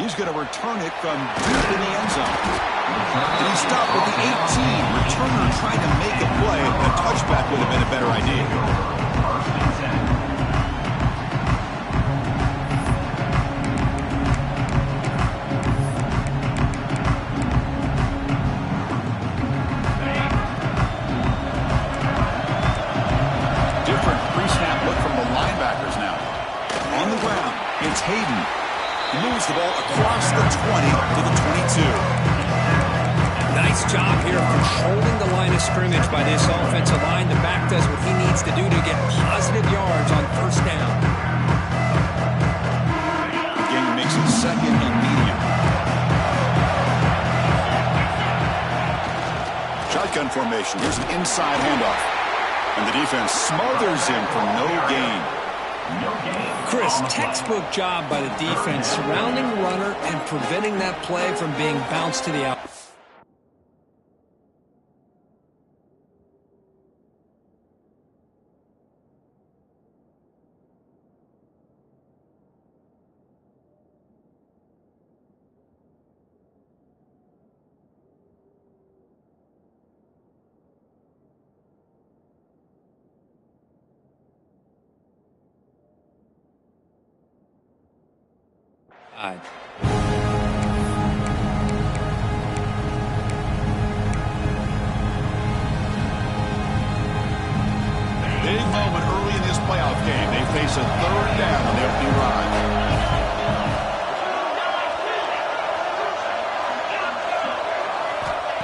He's going to return it from deep in the end zone. And he stopped with the 18. Returner trying to make a play. A touchback would have been a better idea. Different pre-snap look from the linebackers now. On the ground, it's Hayden. He moves the ball across the 20 to the 22. Nice job here of controlling the line of scrimmage by this offensive line. The back does what he needs to do to get positive yards on first down. The game makes it second and medium. Shotgun formation. Here's an inside handoff. And the defense smothers him for no gain. Chris, textbook job by the defense surrounding the runner and preventing that play from being bounced to the outside. Big moment early in this playoff game. They face a third down on the opening drive.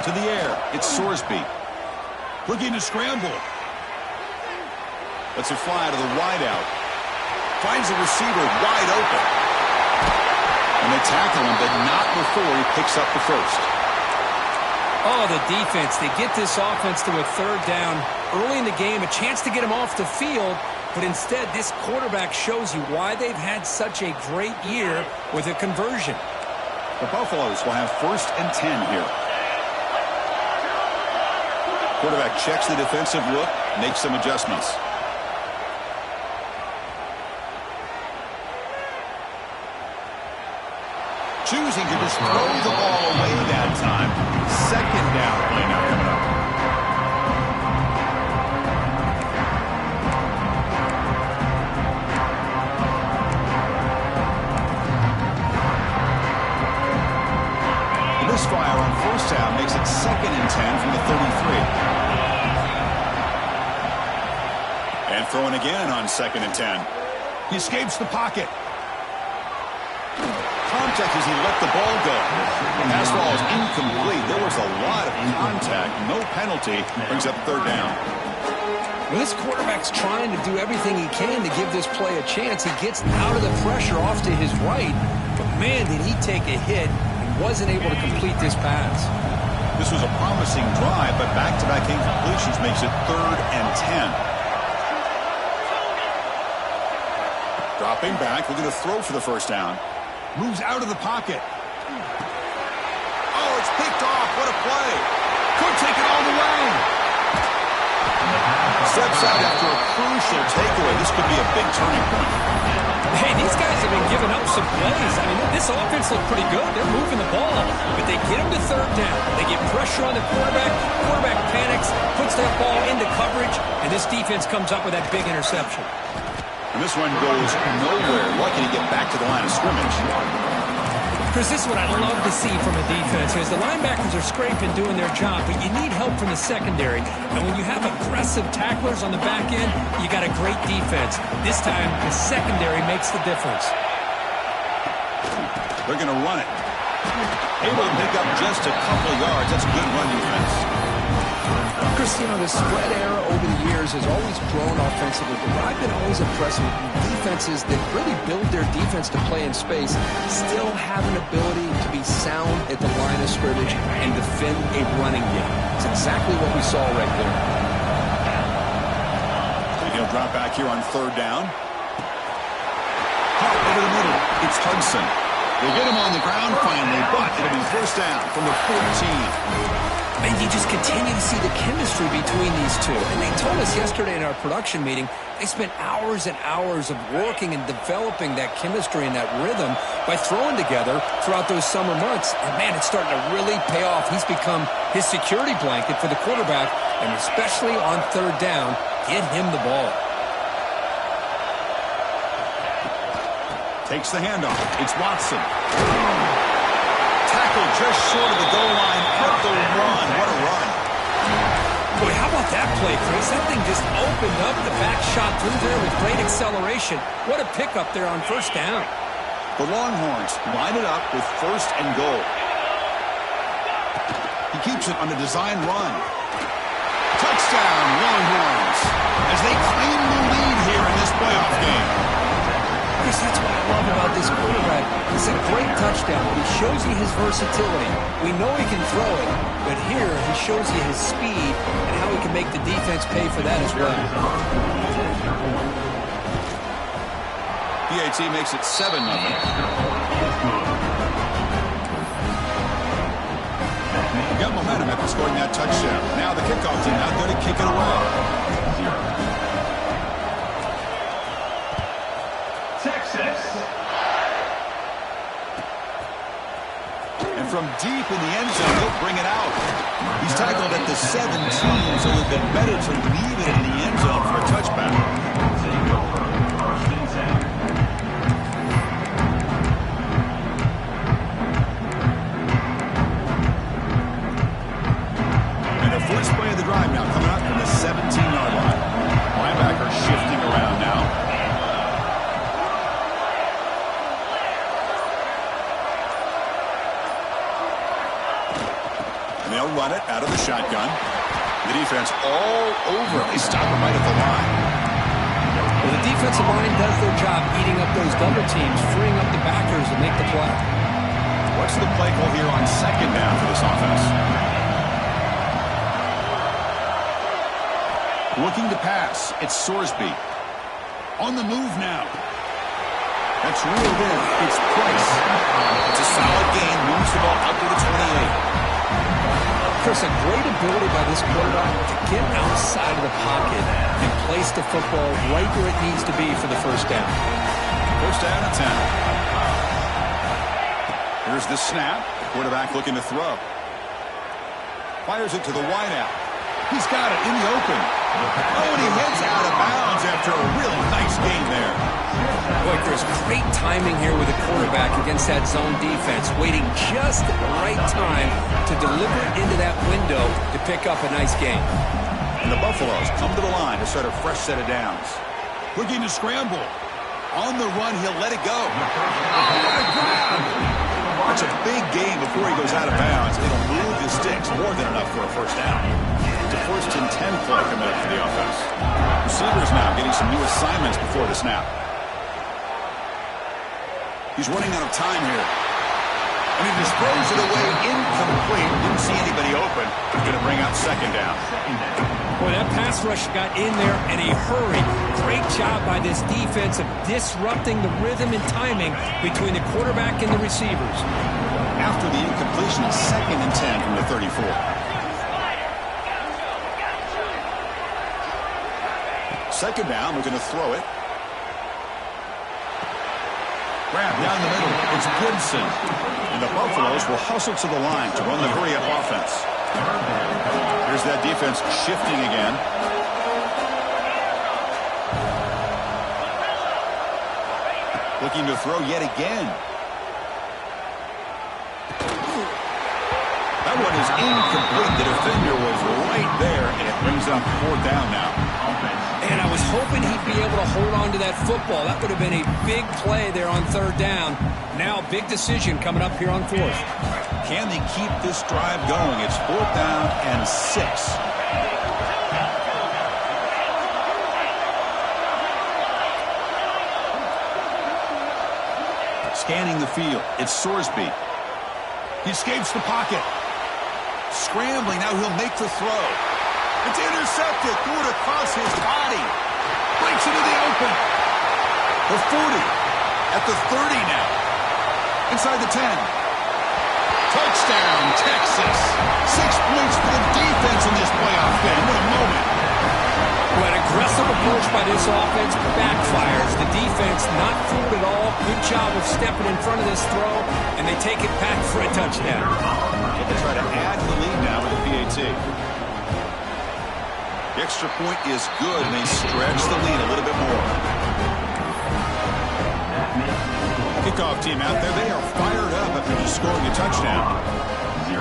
To the air, it's Sorsby. Looking to scramble. Lets it fly to the wideout. Finds the receiver wide open. And they tackle him, but not before he picks up the first. Oh, the defense. They get this offense to a third down early in the game, a chance to get him off the field, but instead this quarterback shows you why they've had such a great year with a conversion. The Buffaloes will have first and 10 here. Quarterback checks the defensive look, makes some adjustments. Choosing to just throw the ball away that time. Second down play now coming up. The misfire on first down makes it second and 10 from the 33. And throwing again on second and 10. He escapes the pocket. Contact as he let the ball go. The pass ball is incomplete. There was a lot of contact. No penalty. Brings up third down. Well, this quarterback's trying to do everything he can to give this play a chance. He gets out of the pressure off to his right. But, man, did he take a hit and wasn't able to complete this pass. This was a promising drive, but back-to-back incompletions makes it third and 10. Dropping back. We're going to throw for the first down. Moves out of the pocket. Oh, it's picked off. What a play. Could take it all the way. Steps out after a crucial takeaway. This could be a big turning point. Hey, these guys have been giving up some plays. I mean, this offense looked pretty good. They're moving the ball. But they get him to third down. They get pressure on the quarterback. Quarterback panics, puts that ball into coverage, and this defense comes up with that big interception. And this one goes nowhere. Lucky to get back to the line of scrimmage. Chris, this is what I love to see from a defense is the linebackers are scraping, doing their job, but you need help from the secondary. And when you have aggressive tacklers on the back end, you got a great defense. This time, the secondary makes the difference. They're going to run it. Able to pick up just a couple of yards. That's a good run defense. Chris, you know, the spread era over the years has always grown offensively, but what I've been always impressed with defenses that really build their defense to play in space still have an ability to be sound at the line of scrimmage and defend a running game. It's exactly what we saw right there. He'll drop back here on third down. Hart over the middle. It's Hudson. They get him on the ground finally, but it'll be first down from the 14. And you just continue to see the chemistry between these two. And they told us yesterday in our production meeting, they spent hours and hours of working and developing that chemistry and that rhythm by throwing together throughout those summer months. And, man, it's starting to really pay off. He's become his security blanket for the quarterback, and especially on third down, get him the ball. Takes the handoff. It's Watson. Tackle just short of the goal line at the run. What a run. Boy, how about that play, Chris? That thing just opened up. The back shot through there with great acceleration. What a pickup there on first down. The Longhorns line it up with first and goal. He keeps it on a design run. Touchdown, Longhorns, as they claim the lead here in this playoff game. Chris, that's what I love about this quarterback. It's a great touchdown. He shows you his versatility. We know he can throw it, but here he shows you his speed and how he can make the defense pay for that as well. PAT makes it 7-0. Got momentum after scoring that touchdown. Now the kickoff team out there to kick it away. And from deep in the end zone, he'll bring it out. He's tackled at the 17, so they've been better to leave it in the end zone for a touchback. And the first play of the drive now coming up from the 17-yard line. Linebacker shifting around now. They'll run it out of the shotgun. The defense all over. They stop him right at the line. Well, the defensive line does their job eating up those double teams, freeing up the backers to make the play. What's the play call here on second down for this offense? Looking to pass. It's Sorsby. On the move now. That's reeled in. It's Price. It's a solid gain. Moves the ball up to the 28. Chris, a great ability by this quarterback to get outside of the pocket and place the football right where it needs to be for the first down. First down and 10. Here's the snap. Quarterback looking to throw. Fires it to the wideout. He's got it in the open. Oh, and he heads out of bounds after a really nice game there. Boy, Chris, great timing here with the quarterback against that zone defense, waiting just at the right time to deliver it into that window to pick up a nice gain. And the Buffaloes come to the line to start a fresh set of downs. Looking to scramble. On the run, he'll let it go. Oh, what a grab! It's a big game before he goes out of bounds. It'll move the sticks, more than enough for a first down. It's a first and 10 play coming up for the offense. Receivers now getting some new assignments before the snap. He's running out of time here. And he throws it away incomplete. Didn't see anybody open. He's going to bring out second down. Boy, that pass rush got in there in a hurry. Great job by this defense of disrupting the rhythm and timing between the quarterback and the receivers. After the incompletion, second and 10 from the 34. Second down, we're going to throw it. Grab down the middle. It's Gibson. And the Buffaloes will hustle to the line to run the hurry-up offense. Here's that defense shifting again. Looking to throw yet again. That one is incomplete. The defender was right there, and it brings up fourth down now. And I was hoping he'd be able to hold on to that football. That would have been a big play there on third down. Now a big decision coming up here on fourth. Can they keep this drive going? It's fourth down and 6. Scanning the field. It's Sorsby. He escapes the pocket. Scrambling. Now he'll make the throw. It's intercepted. Threw it across his body. Breaks into the open. The 40. At the 30 now. Inside the 10. Touchdown, Texas. 6 points for the by this offense backfires. The defense not fooled at all. Good job of stepping in front of this throw, and they take it back for a touchdown. They try to add to the lead now with the PAT. The extra point is good, and they stretch the lead a little bit more. Kickoff team out there, they are fired up after just scoring a touchdown. 0.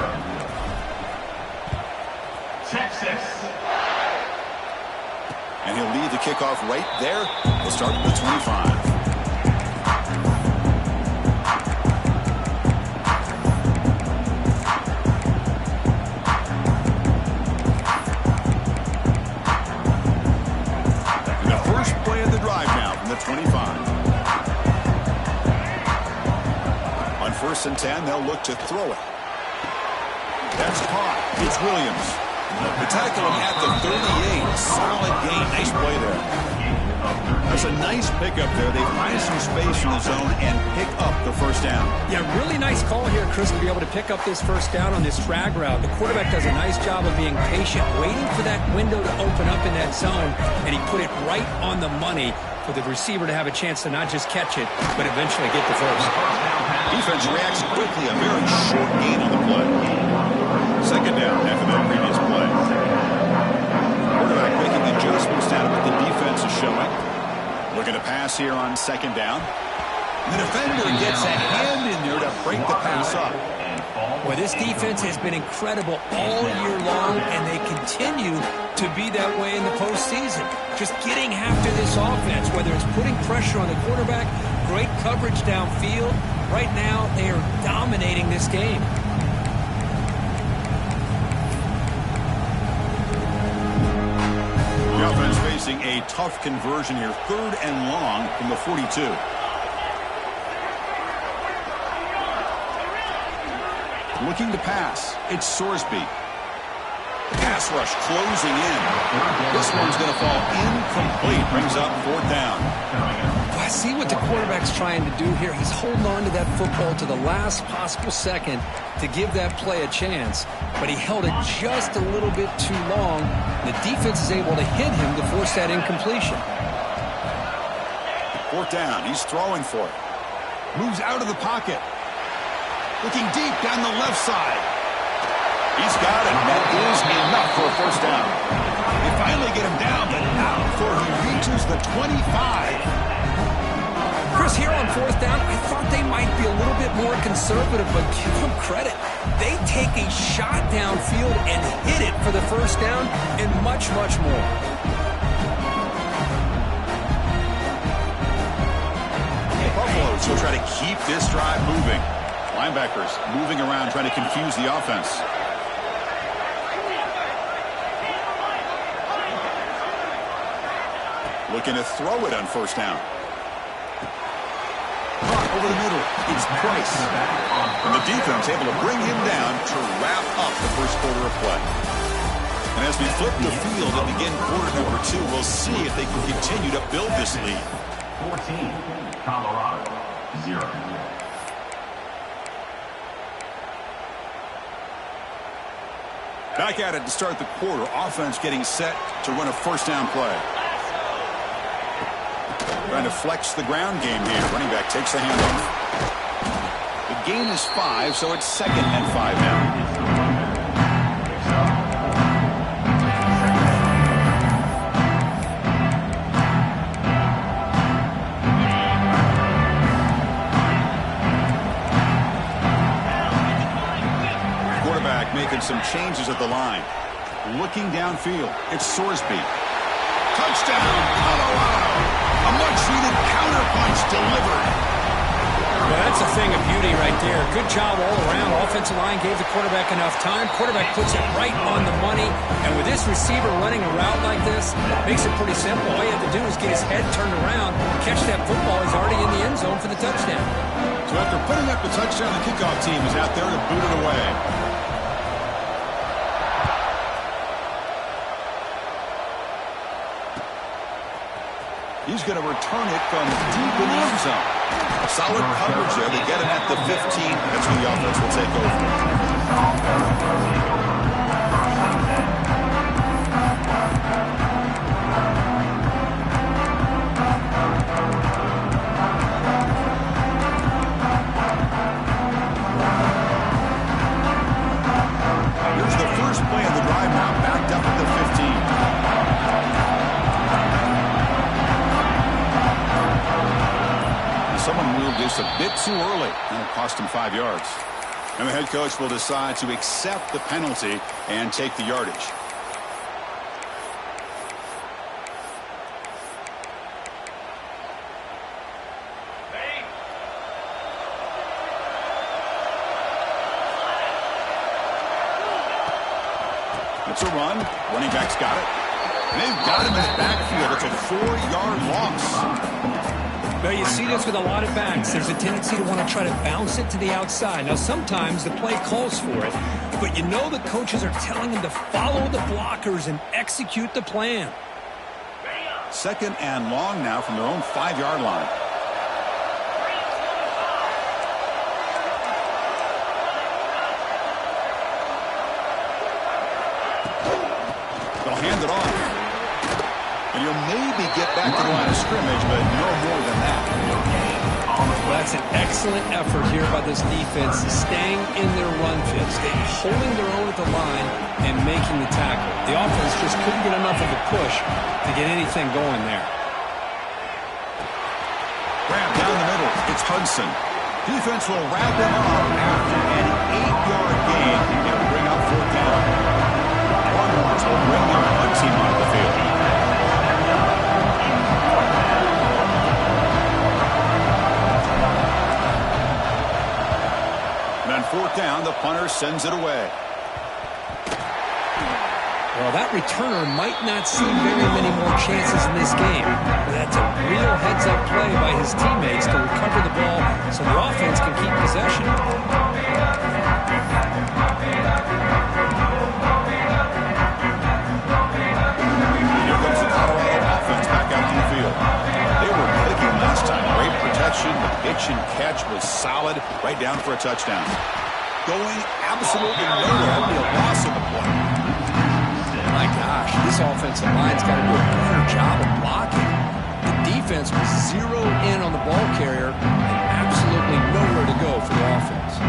Texas. And he'll lead the kickoff right there. He'll start at the 25. And the first play of the drive now from the 25. On 1st and 10, they'll look to throw it. That's caught. It's Williams. The tackle at the 38. Solid gain. Nice play there. That's a nice pickup there. They find some space in the zone and pick up the first down. Yeah, really nice call here, Chris, to be able to pick up this first down on this drag route. The quarterback does a nice job of being patient, waiting for that window to open up in that zone, and he put it right on the money for the receiver to have a chance to not just catch it, but eventually get the first. Defense reacts quickly. A very short gain on the play. Second down after that previous play. Quarterback making adjustments down to what the defense is showing. Looking to pass here on 2nd down. The defender gets a hand in there to break the pass up. Well, this defense has been incredible all year long, and they continue to be that way in the postseason. Just getting after this offense, whether it's putting pressure on the quarterback, great coverage downfield. Right now, they are dominating this game. The offense facing a tough conversion here. 3rd and long from the 42. Looking to pass. It's Sorsby. Pass rush closing in. This one's going to fall incomplete. Brings up 4th down. I see what the quarterback's trying to do here. He's holding on to that football to the last possible second to give that play a chance. But he held it just a little bit too long. The defense is able to hit him to force that incompletion. 4th down. He's throwing for it. Moves out of the pocket. Looking deep down the left side. He's got it. That is enough for a first down. They finally get him down, but not before he reaches the 25. Chris, here on 4th down, I thought they might be a little bit more conservative, but give them credit. They take a shot downfield and hit it for the first down and much, much more. The Buffaloes will try to keep this drive moving. Linebackers moving around, trying to confuse the offense. Looking to throw it on 1st down. Caught over the middle. It's Price. And the defense able to bring him down to wrap up the first quarter of play. And as we flip the field and begin quarter number 2, we'll see if they can continue to build this lead. 14, Colorado, 0. Back at it to start the quarter. Offense getting set to run a first down play. Trying to flex the ground game here. Running back takes the handoff. The gain is 5, so it's 2nd and 5 now. Quarterback making some changes at the line. Looking downfield. It's Sorsby. Touchdown, Colorado! A much-needed counterpunch delivered. Well, that's a thing of beauty right there. Good job all around. Offensive line gave the quarterback enough time. Quarterback puts it right on the money. And with this receiver running a route like this, makes it pretty simple. All you have to do is get his head turned around, catch that football. He's already in the end zone for the touchdown. So after putting up the touchdown, the kickoff team is out there to boot it away. He's going to return it from deep in the end zone. Solid coverage there. They get him at the 15. That's where the offense will take over. too early, and it'll cost him 5 yards. And the head coach will decide to accept the penalty and take the yardage. It's a run. Running back's got it. And they've got him in the backfield. It's a 4-yard loss. Well, you see this with a lot of backs. There's a tendency to want to try to bounce it to the outside. Now, sometimes the play calls for it, but you know the coaches are telling them to follow the blockers and execute the plan. 2nd and long now from their own 5-yard line. They'll hand it off. And you'll maybe get back to the line of scrimmage, but no more than that. Well, that's an excellent effort here by this defense, staying in their run fits, holding their own at the line and making the tackle. The offense just couldn't get enough of a push to get anything going there. Grab down the middle. It's Hudson. Defense will wrap him up after an 8-yard gain. It'll bring up 4th down. Longhorns will bring their punt team onto the field. And 4th down, the punter sends it away. Well, that returner might not see very many more chances in this game. But that's a real heads-up play by his teammates to recover the ball so the offense can keep possession. Here comes the Colorado offense back out on the field. They were clicking last time. Great protection. The pitch and catch was solid. Right down for a touchdown. Going absolutely nowhere. That'll be a loss of the play. My gosh, this offensive line's got to do a better job of blocking. The defense was zeroed in on the ball carrier and absolutely nowhere to go for the offense.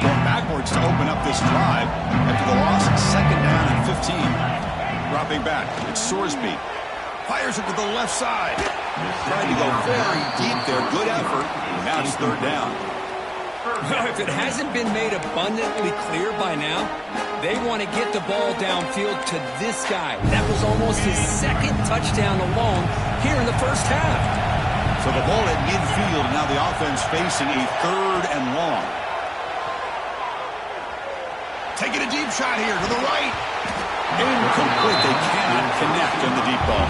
Going backwards to open up this drive after the loss. 2nd down and 15. Dropping back, it's Sorsby. Fires it to the left side. Trying to go very deep there. Good effort. Now it's 3rd down. If it hasn't been made abundantly clear by now, they want to get the ball downfield to this guy. That was almost his 2nd touchdown alone here in the first half. So the ball at midfield, now the offense facing a 3rd and long. Taking a deep shot here to the right. Incomplete. They cannot connect on the deep ball.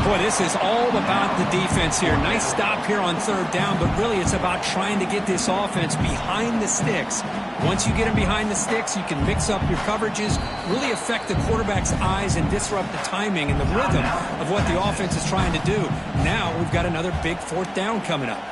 Boy, this is all about the defense here. Nice stop here on 3rd down, but really it's about trying to get this offense behind the sticks. Once you get them behind the sticks, you can mix up your coverages, really affect the quarterback's eyes and disrupt the timing and the rhythm of what the offense is trying to do. Now we've got another big 4th down coming up.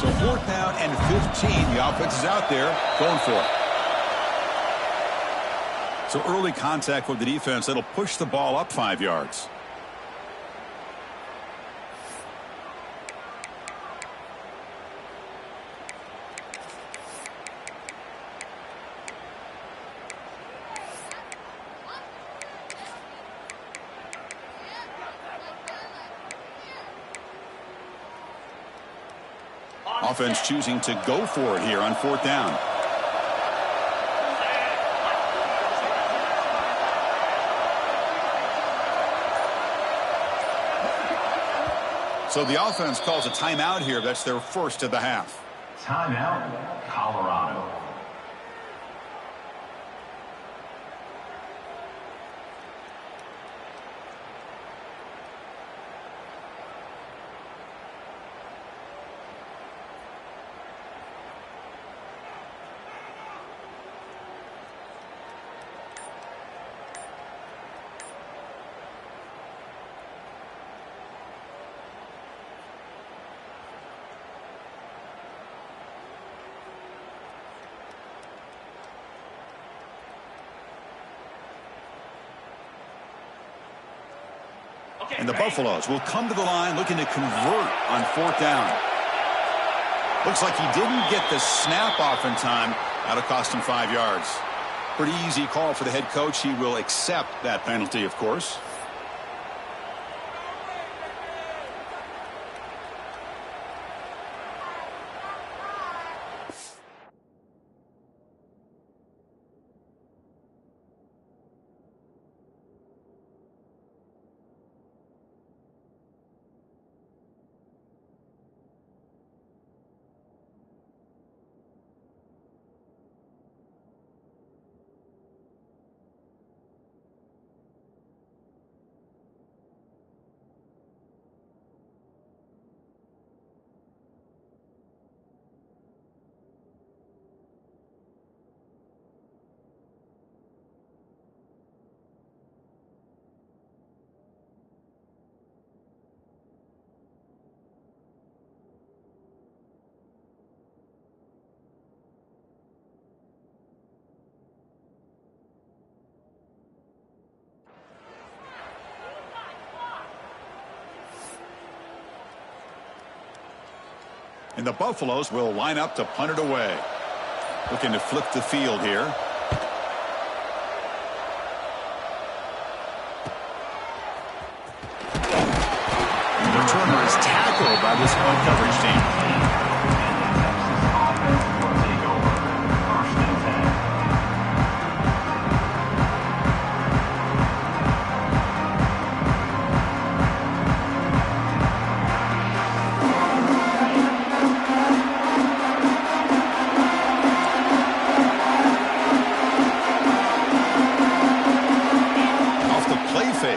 So 4th down and 15. The offense is out there going for it. So early contact with the defense. That'll push the ball up 5 yards. Offense choosing to go for it here on 4th down. So the offense calls a timeout here. That's their first of the half. Timeout, Colorado. And the Buffaloes will come to the line looking to convert on fourth down. Looks like he didn't get the snap off in time. That'll cost him 5 yards. Pretty easy call for the head coach. He will accept that penalty, of course. And the Buffaloes will line up to punt it away. Looking to flip the field here. And the returner is tackled by this punt coverage team.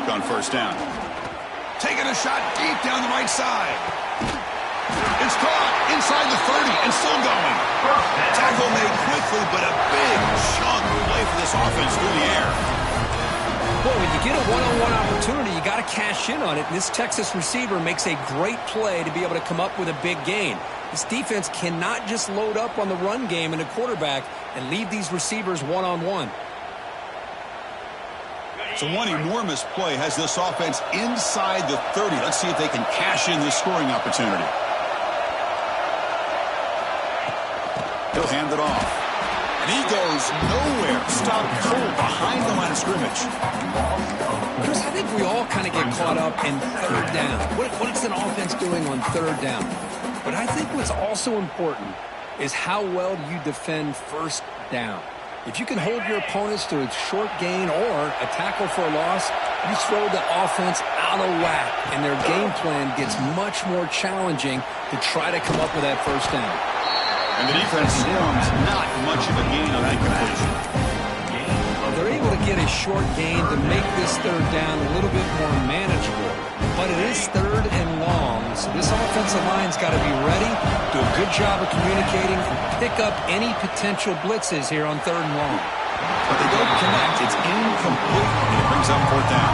On first down. Taking a shot deep down the right side. It's caught inside the 30 and still going. Tackle made quickly, but a big chunk play for this offense through the air. Well, when you get a one-on-one opportunity, you got to cash in on it. And this Texas receiver makes a great play to be able to come up with a big gain. This defense cannot just load up on the run game and the quarterback and leave these receivers one-on-one. So one enormous play has this offense inside the 30. Let's see if they can cash in this scoring opportunity. He'll hand it off. And he goes nowhere. Stopped cold behind the line of scrimmage. Chris, I think we all kind of get caught up in third down. What is an offense doing on third down? But I think what's also important is how well you defend first down. If you can hold your opponents to a short gain or a tackle for a loss, you throw the offense out of whack, and their game plan gets much more challenging to try to come up with that first down. And the defense forms not much of a gain on that completion. They're able to get a short gain to make this third down a little bit more manageable. But it is third and long, so this offensive line's got to be ready, do a good job of communicating, and pick up any potential blitzes here on third and long. But they don't connect. It's incomplete, and it brings up fourth down.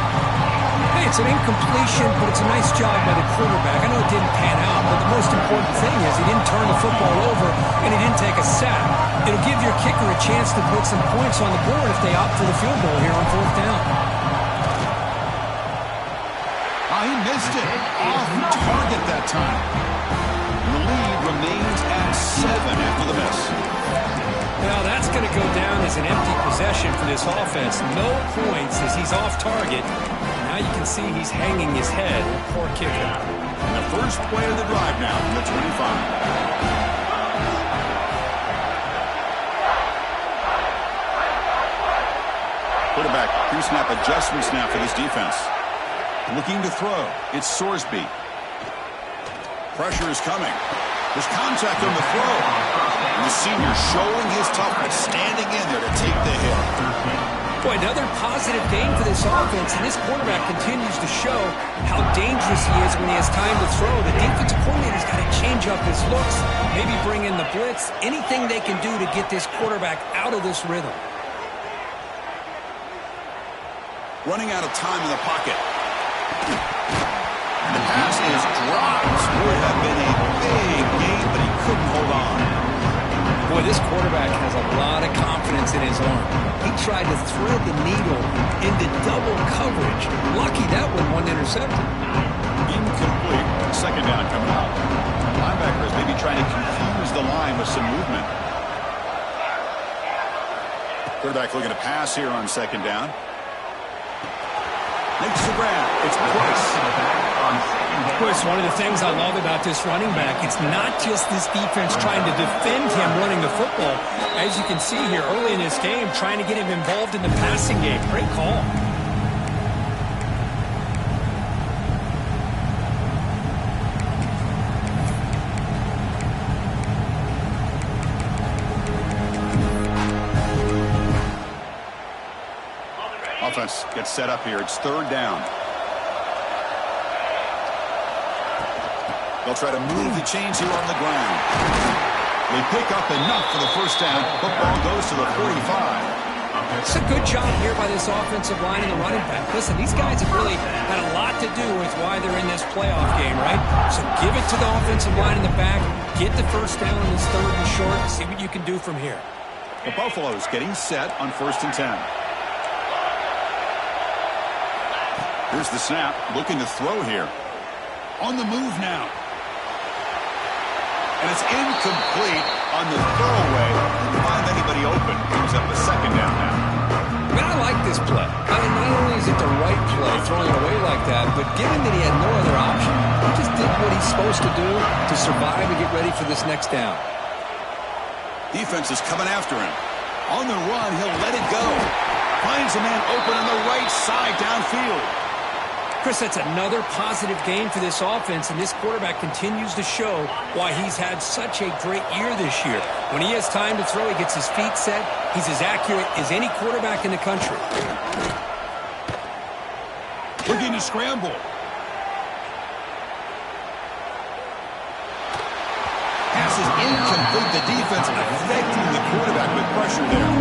Hey, it's an incompletion, but it's a nice job by the quarterback. I know it didn't pan out, but the most important thing is he didn't turn the football over, and he didn't take a sack. It'll give your kicker a chance to put some points on the board if they opt for the field goal here on fourth down. He missed it. Off target that time. And the lead remains at 7 after the miss. Well, that's going to go down as an empty possession for this offense. No points as he's off target. Now you can see he's hanging his head. Poor kicker. And the first play of the drive now from the 25. Quarterback pre-snap adjustments now for this defense. Looking to throw. It's Sorsby. Pressure is coming. There's contact on the throw. And the senior showing his toughness, standing in there to take the hit. Boy, another positive game for this offense, and this quarterback continues to show how dangerous he is when he has time to throw. The defensive coordinator's got to change up his looks, maybe bring in the blitz, anything they can do to get this quarterback out of this rhythm. Running out of time in the pocket. And the pass is dropped. Would have been a big game, but he couldn't hold on. Boy, this quarterback has a lot of confidence in his arm. He tried to thread the needle into double coverage. Lucky that one wasn't intercepted. Incomplete. Second down coming up. Linebackers maybe trying to confuse the line with some movement. Quarterback looking to pass here on second down. Makes the grab. It's Price. Of course, one of the things I love about this running back, it's not just this defense trying to defend him running the football. As you can see here early in this game, trying to get him involved in the passing game. Great call. Offense gets set up here. It's third down. They'll try to move the chains here on the ground. They pick up enough for the first down. Football goes to the 45. It's a good job here by this offensive line and the running back. Listen, these guys have really had a lot to do with why they're in this playoff game, right? So give it to the offensive line in the back. Get the first down in this third and short. See what you can do from here. The Buffaloes getting set on 1st and 10. Here's the snap. Looking to throw here. On the move now. And it's incomplete on the throwaway. Didn't find anybody open. Brings up a second down now. Man, I like this play. I mean, not only is it the right play, throwing it away like that, but given that he had no other option, he just did what he's supposed to do to survive and get ready for this next down. Defense is coming after him. On the run, he'll let it go. Finds a man open on the right side downfield. Chris, that's another positive game for this offense, and this quarterback continues to show why he's had such a great year this year. When he has time to throw, he gets his feet set. He's as accurate as any quarterback in the country. Looking to scramble. Pass is incomplete. The defense affecting the quarterback with pressure there.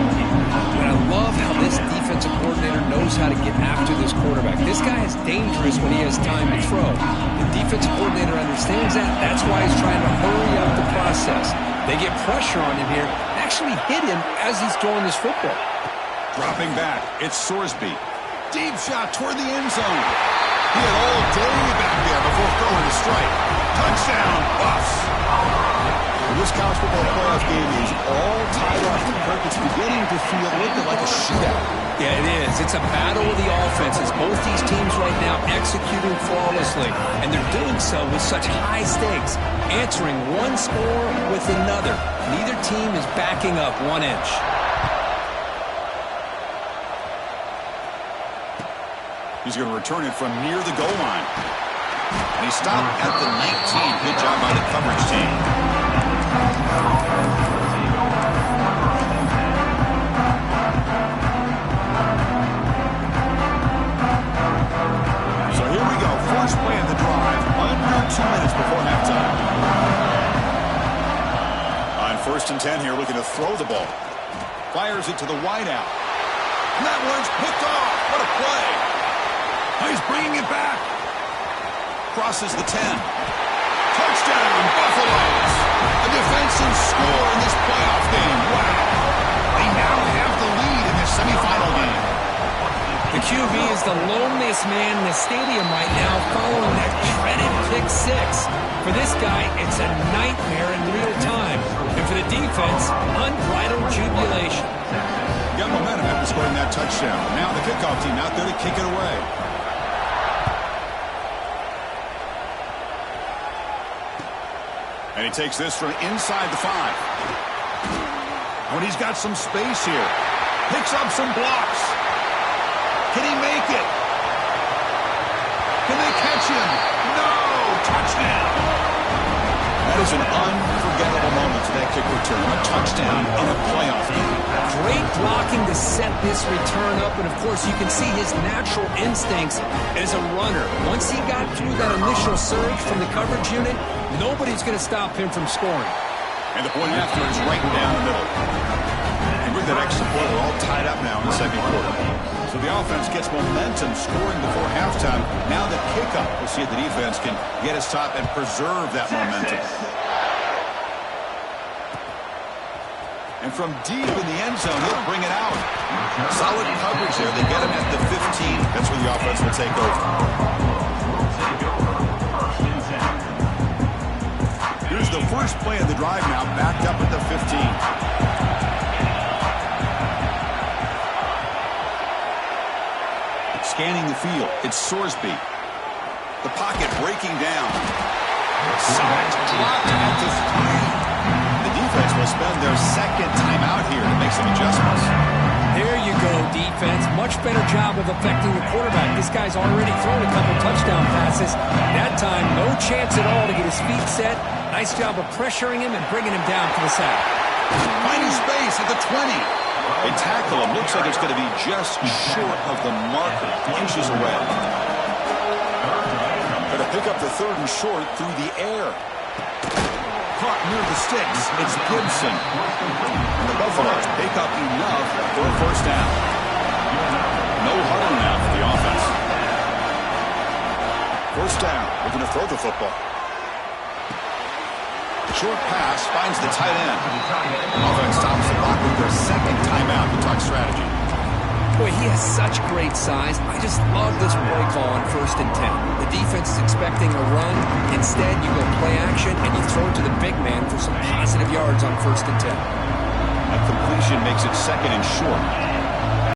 And I love how this defensive coordinator knows how to get after this quarterback. This guy is dangerous when he has time to throw. The defensive coordinator understands that. That's why he's trying to hurry up the process. They get pressure on him here, actually hit him as he's throwing this football. Dropping back, it's Sorsby. Deep shot toward the end zone. He had all day back there before throwing the strike. Touchdown, Buffs. This college football playoff game is all tied up. It's beginning to feel a little bit like a shootout. Yeah, it is. It's a battle of the offenses. Both these teams right now executing flawlessly, and they're doing so with such high stakes, answering one score with another. Neither team is backing up 1 inch. He's going to return it from near the goal line. And he stopped at the 19. Good job by the coverage team. So here we go. First play of the drive. Under 2 minutes before halftime. On 1st and 10 here, looking to throw the ball. Fires it to the wideout. And that one's picked off. What a play. He's bringing it back. Crosses the 10. Touchdown, Buffaloes. A defensive score in this playoff game. Wow. They now have the lead in this semifinal game. The QB is the loneliest man in the stadium right now following that dreaded pick six. For this guy, it's a nightmare in real time. And for the defense, unbridled jubilation. Got momentum after scoring that touchdown. Now the kickoff team out there to kick it away. And he takes this from inside the 5. When he's got some space here. Picks up some blocks. Can he make it? Can they catch him? No! Touchdown! That is an unforgettable moment to that kick return. A touchdown in a playoff game. Great blocking to set this return up, and of course you can see his natural instincts as a runner. Once he got through that initial surge from the coverage unit, nobody's going to stop him from scoring. And the point after is right down the middle. And with that extra point, we're all tied up now in the second quarter. So the offense gets momentum scoring before halftime. Now the kickoff. We'll see if the defense can get his top and preserve that momentum. And from deep in the end zone, he'll bring it out. Solid coverage there. They get him at the 15. That's where the offense will take over. Here's the first play of the drive now, backed up at the 15. Scanning the field, it's Sorsby. The pocket breaking down. Sacked, dropped at the 3. The defense will spend their second timeout here to make some adjustments. There you go, defense. Much better job of affecting the quarterback. This guy's already thrown a couple touchdown passes. That time, no chance at all to get his feet set. Nice job of pressuring him and bringing him down for the sack. Finding space at the 20. They tackle him. Looks like it's going to be just short of the marker, inches away. Going to pick up the third and short through the air. Caught near the sticks. It's Gibson. And the Buffaloes pick up enough for a first down. No huddle now for the offense. First down. We're going to throw the football. Short pass finds the tight end. Offense stops the block with their second timeout to talk strategy. Boy, he has such great size. I just love this play call on 1st and 10. The defense is expecting a run. Instead, you go play action, and you throw it to the big man for some positive yards on 1st and 10. That completion makes it second and short.